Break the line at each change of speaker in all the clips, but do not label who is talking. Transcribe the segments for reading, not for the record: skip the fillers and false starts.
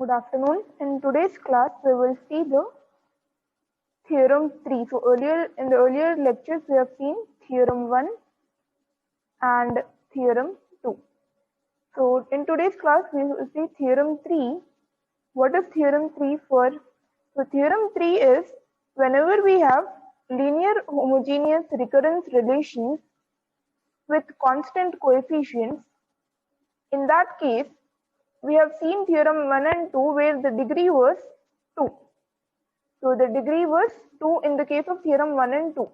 Good afternoon. In today's class, we will see the theorem 3. So in the earlier lectures, we have seen theorem 1 and theorem 2. So in today's class, we will see theorem 3. What is theorem 3 for? So theorem 3 is whenever we have linear homogeneous recurrence relations with constant coefficients, in that case, we have seen theorem 1 and 2 where the degree was 2. So the degree was 2 in the case of theorem 1 and 2.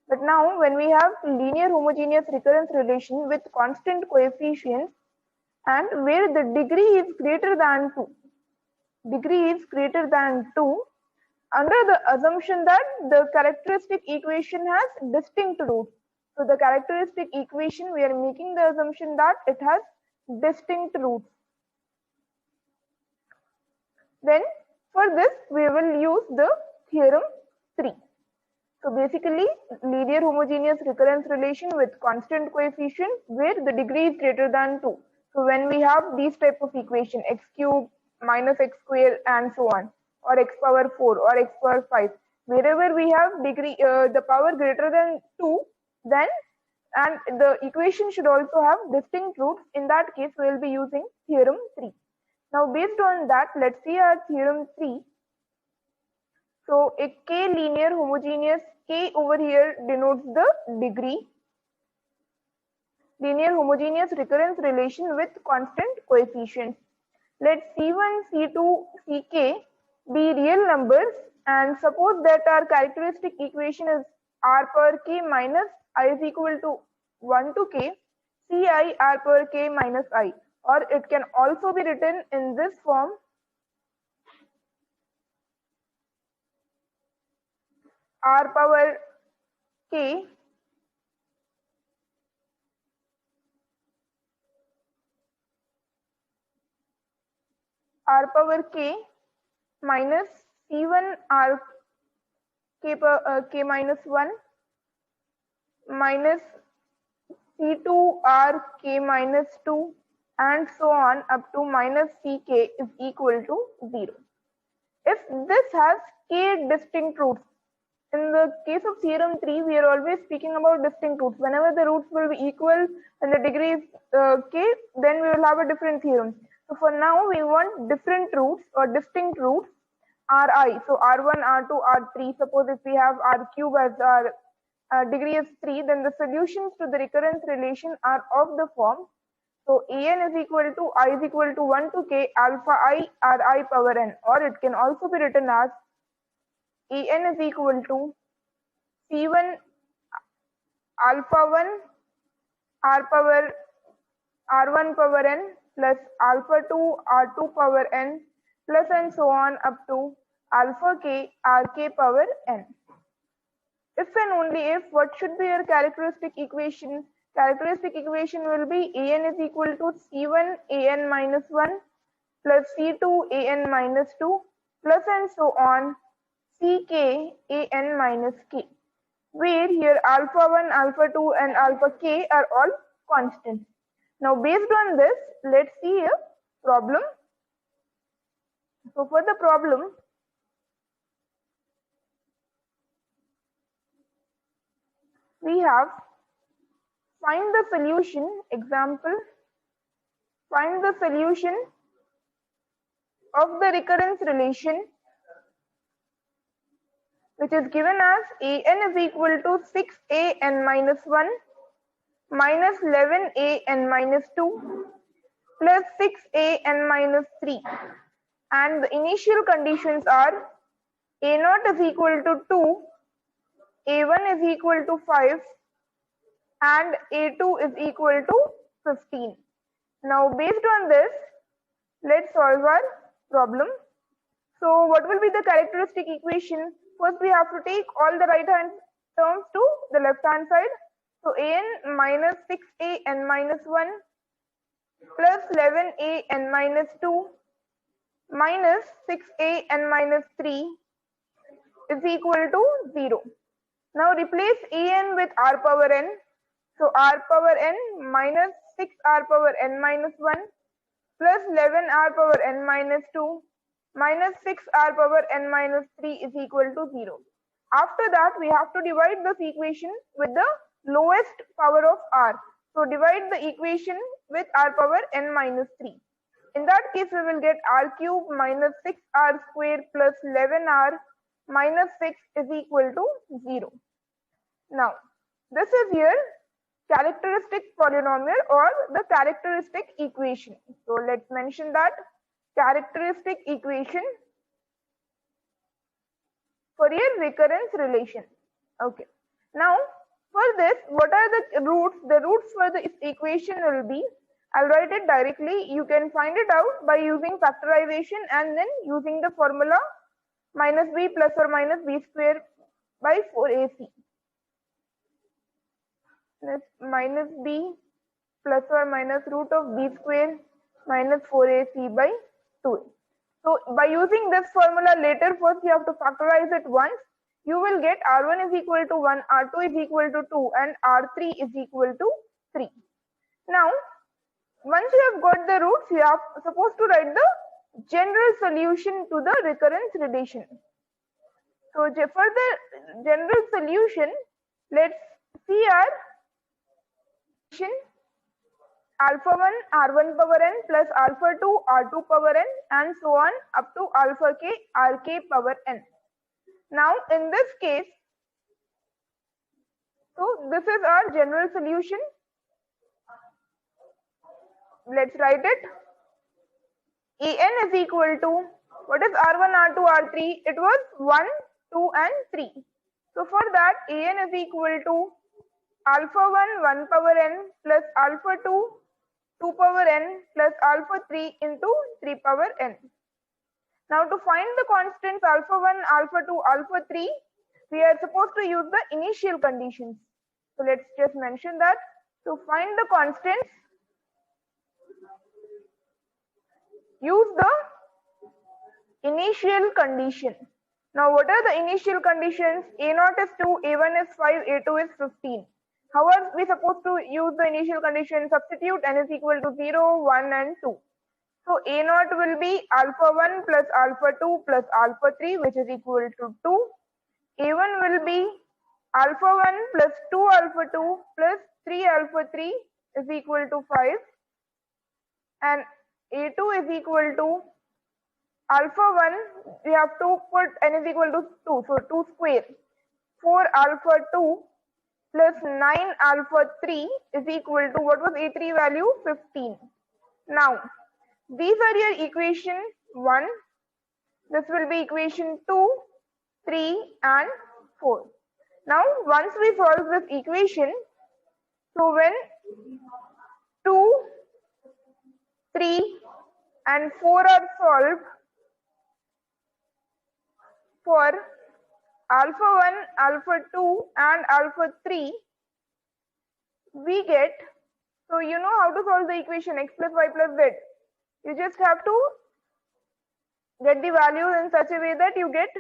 But now when we have linear homogeneous recurrence relation with constant coefficients and where the degree is greater than 2, under the assumption that the characteristic equation has distinct roots. So the characteristic equation, we are making the assumption that it has distinct roots. Then for this we will use the theorem 3. So basically linear homogeneous recurrence relation with constant coefficient where the degree is greater than 2. So when we have these type of equation x cube minus x square and so on, or x power 4 or x power 5, wherever we have degree the power greater than 2, then and the equation should also have distinct roots. In that case we will be using theorem 3. Now based on that, let's see our theorem 3. So a K linear homogeneous, K over here denotes the degree, linear homogeneous recurrence relation with constant coefficients. Let C1, C2, Ck be real numbers and suppose that our characteristic equation is r power k minus I is equal to 1 to k, Ci r power k minus I, or it can also be written in this form: r power k minus C1 r k minus 1 minus C2 r k minus 2 and so on up to minus Ck is equal to 0. If this has k distinct roots, in the case of theorem 3, we are always speaking about distinct roots. Whenever the roots will be equal and the degree is k, then we will have a different theorem. So for now, we want different roots or distinct roots, Ri. So R1, R2, R3. Suppose if we have R cube as our degree is 3, then the solutions to the recurrence relation are of the form. So An is equal to I is equal to 1 to k alpha I Ri power n, or it can also be written as En is equal to C1 alpha 1 R power R1 power n plus alpha 2 R2 power n plus and so on up to alpha k Rk power n. If and only if, what should be your characteristic equation? Characteristic equation will be An is equal to C1 An minus 1 plus C2 An minus 2 plus and so on Ck An minus k, where here alpha 1, alpha 2 and alpha k are all constants. Now based on this, let's see a problem. So for the problem, we have find the solution. Example, find the solution of the recurrence relation which is given as An is equal to 6An minus 1 minus 11An minus 2 plus 6An minus 3, and the initial conditions are A0 is equal to 2, A1 is equal to 5 and A2 is equal to 15. Now based on this, let's solve our problem. So what will be the characteristic equation? First we have to take all the right hand terms to the left hand side. So An minus 6An minus 1 plus 11An minus 2 minus 6An minus 3 is equal to 0. Now replace An with r power n. So r power n minus 6r power n minus 1 plus 11r power n minus 2 minus 6r power n minus 3 is equal to 0. After that, we have to divide this equation with the lowest power of r. So divide the equation with r power n minus 3. In that case, we will get r cube minus 6r square plus 11r minus 6 is equal to 0. Now, this is your characteristic polynomial or the characteristic equation. So let's mention that characteristic equation for your recurrence relation. Okay. Now, for this, what are the roots? The roots for this equation will be, I'll write it directly. You can find it out by using factorization and then using the formula minus b plus or minus b square by 4ac. That's minus b plus or minus root of b square minus 4ac by 2. So by using this formula later, first you have to factorize it once. You will get r1 is equal to 1, r2 is equal to 2 and r3 is equal to 3. Now, once you have got the roots, you are supposed to write the general solution to the recurrence relation. So for the general solution, let's see our alpha 1 r1 power n plus alpha 2 r2 power n and so on up to alpha k rk power n. Now in this case, so this is our general solution. Let's write it. an is equal to, what is r1 r2 r3? It was 1 2 and 3. So for that, an is equal to alpha 1 1 power n plus alpha 2 2 power n plus alpha 3 into 3 power n. Now to find the constants alpha 1, alpha 2, alpha 3, we are supposed to use the initial conditions. So let's just mention that. To find the constants, use the initial condition. Now what are the initial conditions? A0 is 2, A1 is 5, A2 is 15. How are we supposed to use the initial condition? Substitute n is equal to 0, 1 and 2. So A0 will be alpha 1 plus alpha 2 plus alpha 3, which is equal to 2. A1 will be alpha 1 plus 2 alpha 2 plus 3 alpha 3 is equal to 5. And A2 is equal to alpha 1, we have to put n is equal to 2, so 2 square. 4 alpha 2 plus 9 alpha 3 is equal to, what was A3 value? 15. Now, these are your equation 1. This will be equation 2, 3 and 4. Now, once we solve this equation, so when 2, 3 and 4 are solved, for alpha 1, alpha 2 and alpha 3, we get, so you know how to solve the equation x plus y plus z. You just have to get the values in such a way that you get,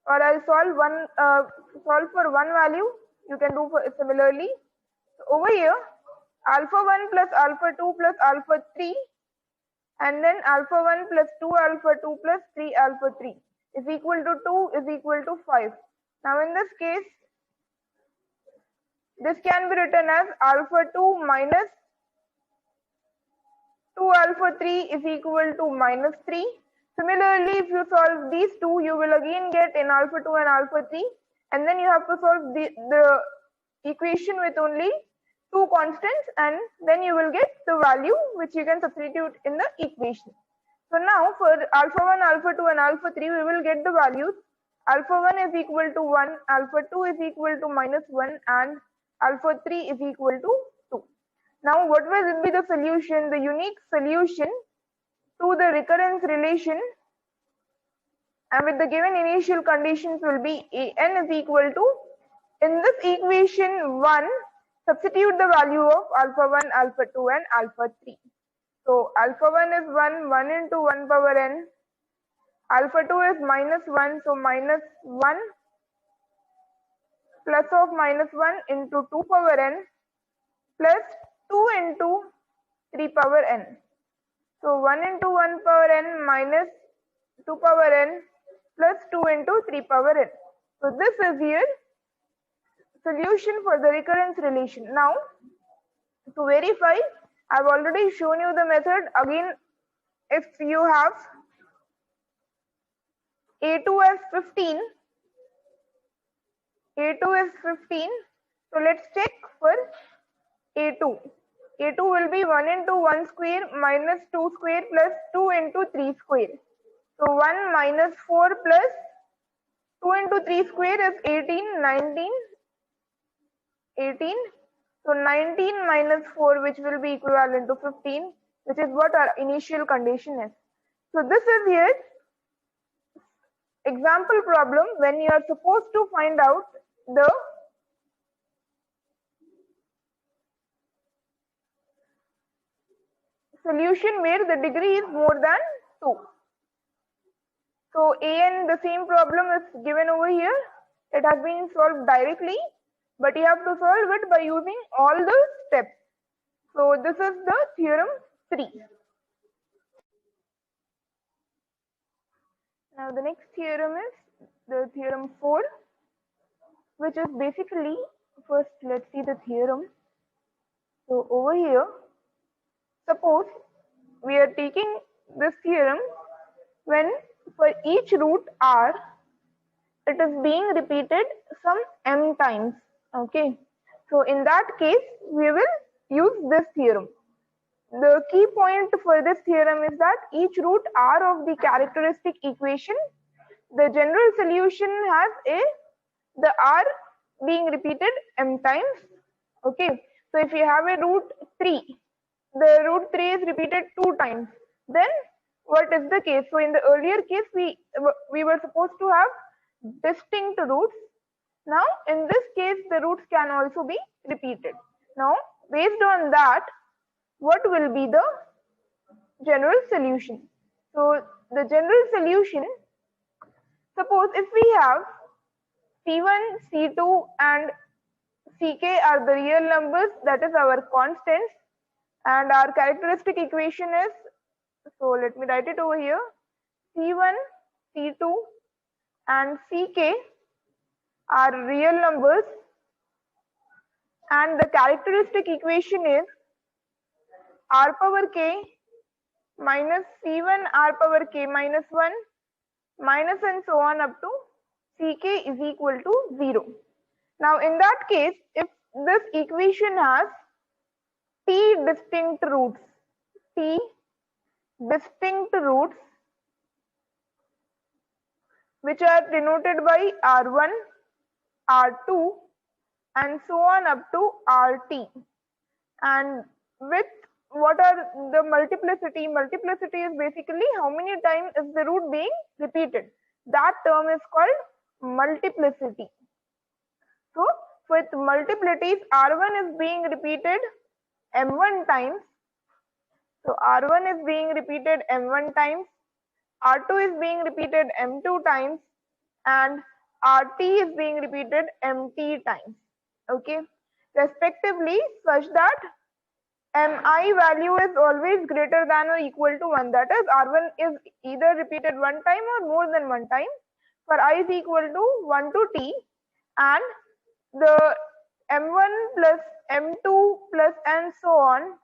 or I'll solve for one value, you can do for similarly. So over here, alpha 1 plus alpha 2 plus alpha 3 and then alpha 1 plus 2 alpha 2 plus 3 alpha 3 is equal to 2 is equal to 5. Now in this case, this can be written as alpha 2 minus 2 alpha 3 is equal to minus 3. Similarly, if you solve these two, you will again get in alpha 2 and alpha 3, and then you have to solve the equation with only two constants, and then you will get the value which you can substitute in the equation. So now for alpha 1, alpha 2 and alpha 3, we will get the values. Alpha 1 is equal to 1, alpha 2 is equal to minus 1 and alpha 3 is equal to 2. Now what will be the solution? The unique solution to the recurrence relation and with the given initial conditions will be an is equal to, in this equation 1, substitute the value of alpha 1, alpha 2 and alpha 3. So alpha 1 is 1, 1 into 1 power n. Alpha 2 is minus 1, so minus 1 plus of minus 1 into 2 power n plus 2 into 3 power n. So 1 into 1 power n minus 2 power n plus 2 into 3 power n. So this is here solution for the recurrence relation. Now to verify, I've already shown you the method. Again, if you have A2 as 15, A2 is 15, so let's check for A2. A2 will be 1 into 1 square minus 2 square plus 2 into 3 square. So 1 minus 4 plus 2 into 3 square is 18, 19, 18. So 19 minus 4, which will be equivalent to 15, which is what our initial condition is. So this is here example problem when you are supposed to find out the solution where the degree is more than 2. So an, the same problem is given over here. It has been solved directly, but you have to solve it by using all the steps. So this is the theorem 3. Now the next theorem is the theorem 4, which is basically, first let's see the theorem. So over here, suppose we are taking this theorem when for each root r, it is being repeated some m times. Okay, so in that case, we will use this theorem. The key point for this theorem is that each root r of the characteristic equation, the general solution has the r being repeated m times. Okay, so if you have a root 3, the root 3 is repeated 2 times, then what is the case? So in the earlier case, we were supposed to have distinct roots. Now in this case, the roots can also be repeated. Now based on that, what will be the general solution? So the general solution, suppose if we have C1, C2 and Ck are the real numbers, that is our constants, and our characteristic equation is, so let me write it over here, C1, C2 and Ck are real numbers, and the characteristic equation is r power k minus C1 r power k minus 1 minus and so on up to Ck is equal to 0. Now in that case, if this equation has t distinct roots, which are denoted by r1, r2 and so on up to rt, and with what are the multiplicity? Multiplicity is basically how many times is the root being repeated. That term is called multiplicity. So with multiplities, r1 is being repeated m1 times. So r1 is being repeated m1 times, r2 is being repeated m2 times, and rt is being repeated mt times. Okay, respectively, such that mi value is always greater than or equal to 1. That is, r1 is either repeated 1 time or more than 1 time for I is equal to 1 to t, and the m1 plus m2 plus and so on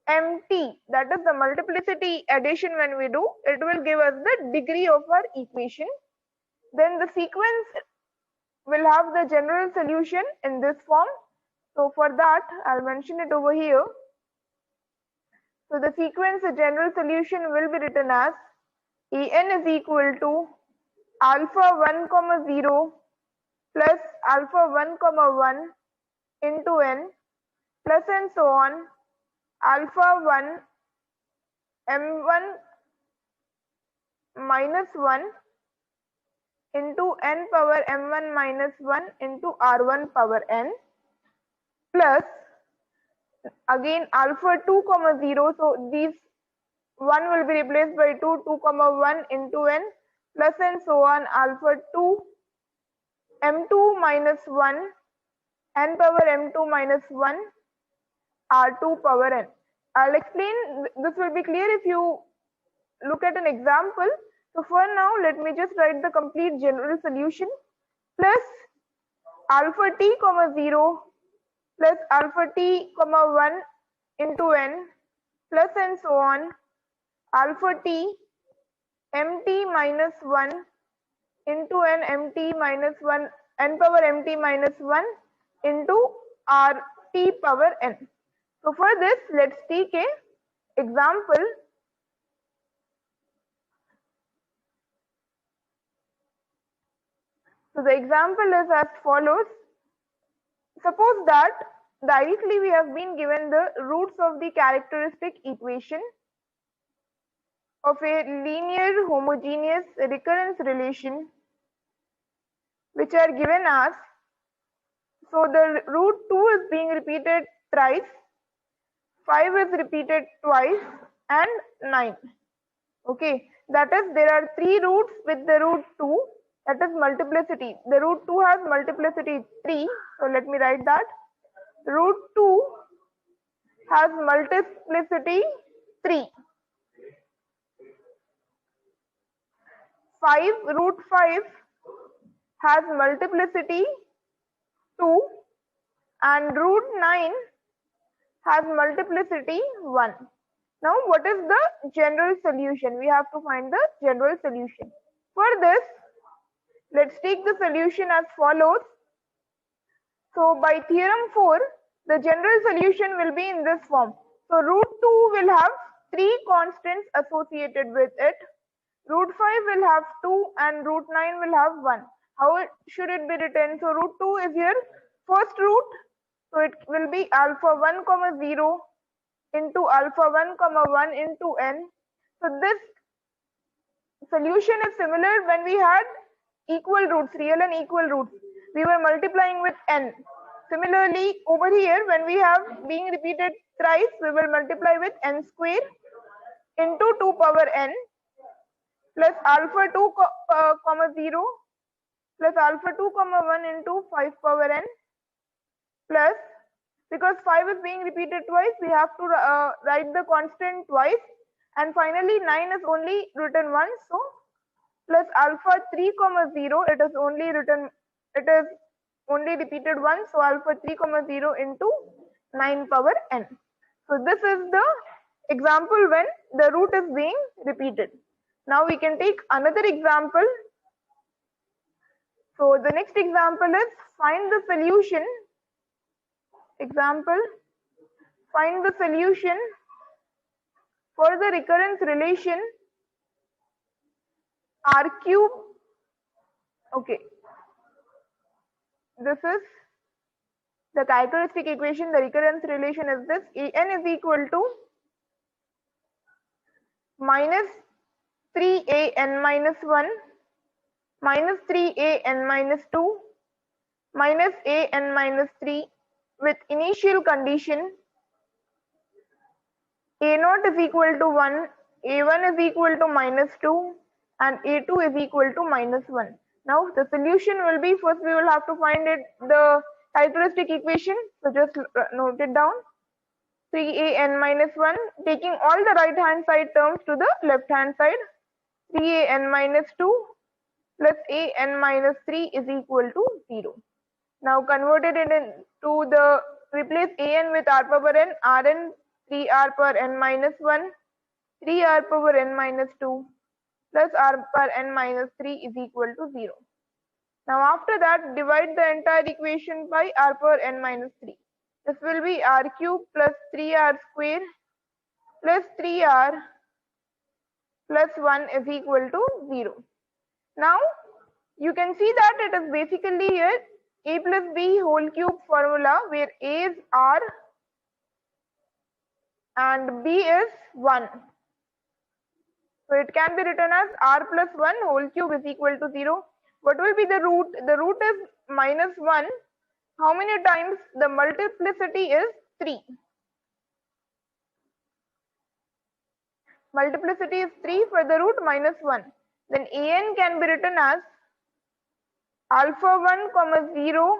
mt, that is the multiplicity addition when we do, it will give us the degree of our equation. Then the sequence will have the general solution in this form. So for that, I'll mention it over here. So the sequence, the general solution will be written as En is equal to alpha 1 comma 0 plus alpha 1 comma 1 into n plus and so on alpha 1 m1 minus 1 into n power m1 minus 1 into r1 power n plus again alpha 2 comma 0, so these 1 will be replaced by 2, 2 comma 1 into n plus and so on alpha 2 m2 minus 1 n power m2 minus 1 r2 power n. I'll explain, this will be clear if you look at an example. So for now, let me just write the complete general solution. Plus alpha t comma 0 plus alpha t comma 1 into n plus and so on alpha t mt minus 1 into n mt minus 1 n power mt minus 1 into r t power n. So for this, let's take a example. So the example is as follows. Suppose that directly we have been given the roots of the characteristic equation of a linear homogeneous recurrence relation, which are given as, so the root 2 is being repeated thrice, 5 is repeated twice, and 9. Okay, that is, there are 3 roots with the root 2, that is multiplicity. The root 2 has multiplicity 3, so let me write that. Root 2 has multiplicity 3. 5, root 5 has multiplicity 2, and root 9 has multiplicity 1. Now what is the general solution? We have to find the general solution. For this, let's take the solution as follows. So by theorem 4, the general solution will be in this form. So root 2 will have 3 constants associated with it. Root 5 will have 2 and root 9 will have 1. How should it be written? So root 2 is here first root. So it will be alpha 1 comma 0 into alpha 1 comma 1 into n. So this solution is similar when we had equal roots, real and equal roots. We were multiplying with n. Similarly, over here, when we have being repeated thrice, we will multiply with n square into 2 power n plus alpha 2 comma 0 plus alpha 2 comma 1 into 5 power n plus, because 5 is being repeated twice, we have to write the constant twice, and finally 9 is only written once, so plus alpha 3 comma 0, it is only repeated once, so alpha 3 comma 0 into 9 power n. So this is the example when the root is being repeated. Now we can take another example. So the next example is find the solution. Example, find the solution for the recurrence relation r cube. Okay, this is the characteristic equation. The recurrence relation is this: an is equal to minus 3an minus 1 minus 3an minus 2 minus an minus 3 with initial condition a0 is equal to 1, a1 is equal to minus 2, and a2 is equal to minus 1. Now the solution will be, first we will have to find it, the characteristic equation. So just note it down: 3an minus 1, taking all the right hand side terms to the left hand side, 3an minus 2 plus an minus 3 is equal to 0. Now converted it into the, replace an with r power n, rn 3r per n minus 1, 3r power n minus 2 plus r per n minus 3 is equal to 0. Now after that, divide the entire equation by r power n minus 3. This will be r cube plus 3r square plus 3r plus 1 is equal to 0. Now you can see that it is basically here a plus b whole cube formula, where a is r and b is 1. So it can be written as r plus 1 whole cube is equal to 0. What will be the root? The root is minus 1. How many times? The multiplicity is 3. Multiplicity is 3 for the root minus 1. Then an can be written as alpha 1 comma 0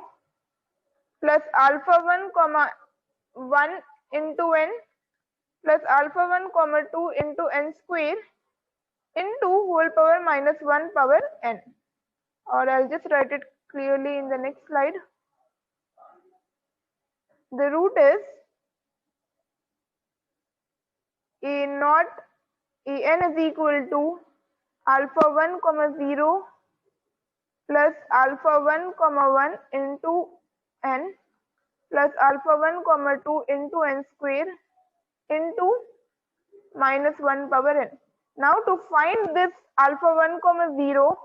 plus alpha 1 comma 1 into n plus alpha 1 comma 2 into n square into whole power minus 1 power n, or I'll just write it clearly in the next slide. The root is a naught an is equal to alpha 1 comma 0 plus alpha 1 comma 1 into n plus alpha 1 comma 2 into n square into minus 1 power n. Now to find this alpha 1 comma 0,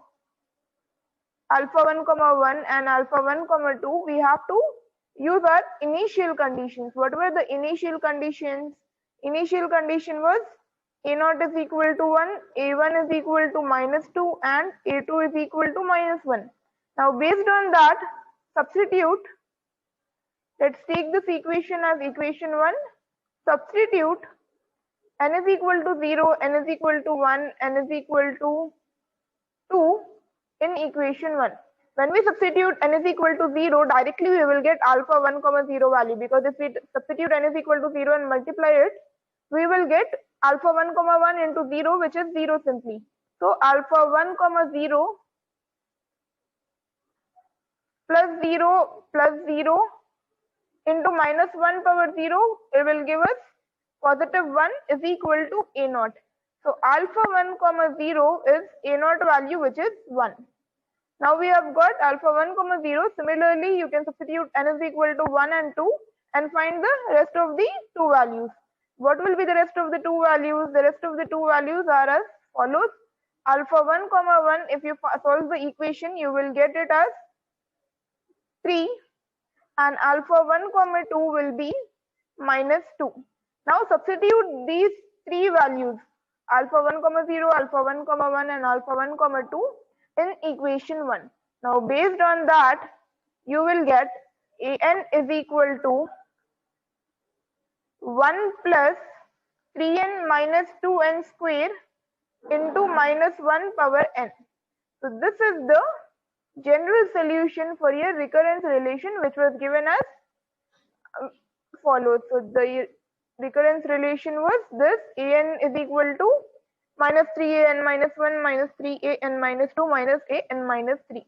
alpha 1 comma 1 and alpha 1 comma 2, we have to use our initial conditions. What were the initial conditions? Initial condition was a0 is equal to 1, a1 is equal to minus 2 and a2 is equal to minus 1. Now based on that, substitute. Let's take this equation as equation 1. Substitute n is equal to 0, n is equal to 1, n is equal to 2 in equation 1. When we substitute n is equal to 0, directly we will get alpha 1 comma 0 value, because if we substitute n is equal to 0 and multiply it, we will get alpha 1 comma 1 into 0, which is 0 simply. So alpha 1 comma 0 plus 0 plus 0 into minus 1 power 0, it will give us positive 1 is equal to a0. So alpha 1 comma 0 is a0 value, which is 1. Now we have got alpha 1 comma 0. Similarly, you can substitute n is equal to 1 and 2 and find the rest of the two values. What will be the rest of the two values? The rest of the two values are as follows. Alpha 1 comma 1, if you solve the equation, you will get it as 3, and alpha 1 comma 2 will be minus 2. Now substitute these three values, alpha 1 comma 0, alpha 1 comma 1 and alpha 1 comma 2 in equation 1. Now based on that, you will get an is equal to 1 plus 3n minus 2n square into minus 1 power n. So this is the general solution for your recurrence relation, which was given as follows. So the recurrence relation was this: an is equal to minus 3an minus 1 minus 3an minus 2 minus an minus 3,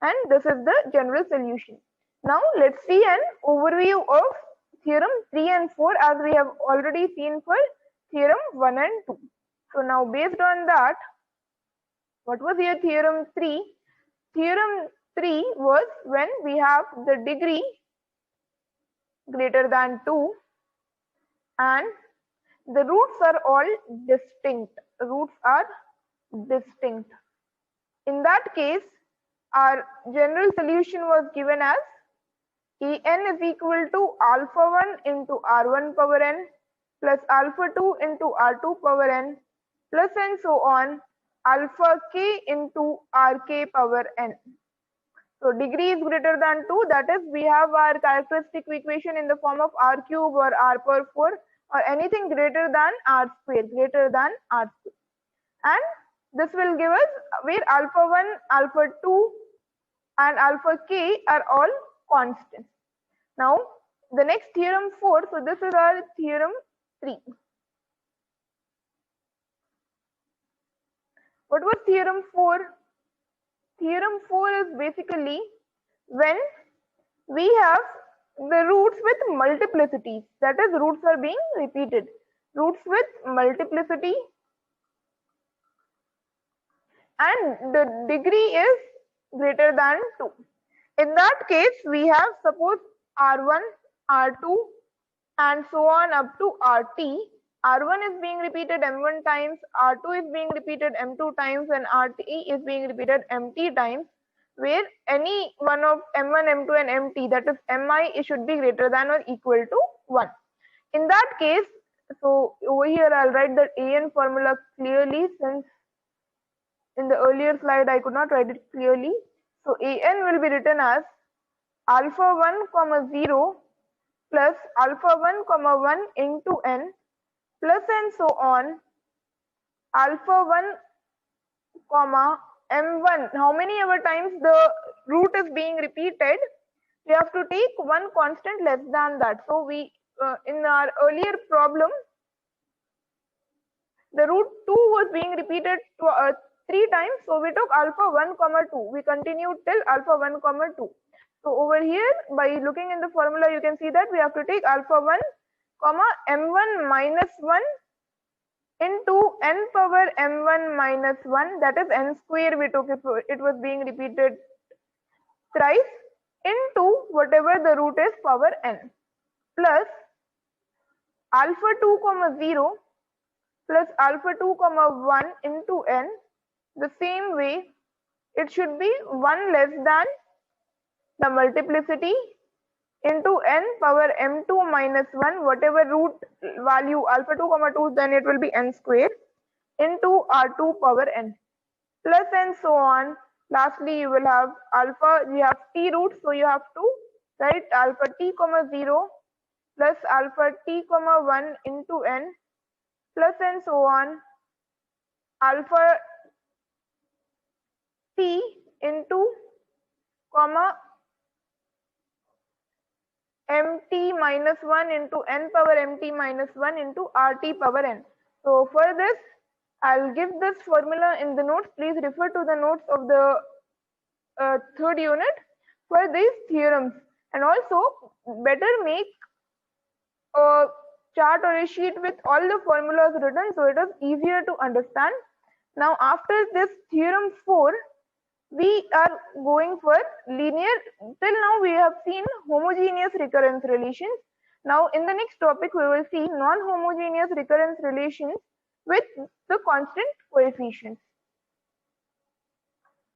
and this is the general solution. Now let's see an overview of theorem 3 and 4, as we have already seen for theorem 1 and 2. So now based on that, what was your theorem 3? Theorem 3 was when we have the degree greater than 2 and the roots are all distinct. Roots are distinct. In that case, our general solution was given as an is equal to alpha 1 into r1 power n plus alpha 2 into r2 power n plus and so on alpha k into rk power n. So degree is greater than 2, that is, we have our characteristic equation in the form of r cube or r power 4 or anything greater than r square, and this will give us where alpha 1, alpha 2 and alpha k are all constants. Now the next theorem 4, so this is our theorem 3. What was theorem 4? Theorem 4 is basically when we have the roots with multiplicities, that is, roots are being repeated. Roots with multiplicity and the degree is greater than 2. In that case, we have, suppose, r1, r2 and so on up to rt. R1 is being repeated m1 times, R2 is being repeated m2 times, and RT is being repeated mt times, where any one of m1, m2 and mt, that is mi, it should be greater than or equal to 1. In that case, so over here I'll write the an formula clearly, since in the earlier slide I could not write it clearly. So an will be written as alpha 1 comma 0 plus alpha 1 comma 1 into n plus and so on alpha 1 comma m1. How many ever times the root is being repeated, we have to take one constant less than that. So we in our earlier problem, the root 2 was being repeated 3 times, so we took alpha 1 comma 2. We continued till alpha 1 comma 2. So over here, by looking in the formula, you can see that we have to take alpha 1 comma m1 minus 1 into n power m1 minus 1, that is n square we took, it was being repeated thrice, into whatever the root is power n, plus alpha 2 comma 0 plus alpha 2 comma 1 into n. The same way, it should be 1 less than the multiplicity into n power m2 minus 1, whatever root value alpha 2 comma 2, then it will be n square, into r2 power n, plus and so on. Lastly, you will have alpha, you have t roots, so you have to write alpha t comma 0 plus alpha t comma 1 into n, plus and so on, alpha t into comma mt minus 1 into n power mt minus 1 into rt power n. So for this, I'll give this formula in the notes. Please refer to the notes of the third unit for these theorems, and also better make a chart or a sheet with all the formulas written, so it is easier to understand. Now after this theorem 4, we are going for linear. Till now we have seen homogeneous recurrence relations. Now in the next topic we will see non-homogeneous recurrence relations with the constant coefficients.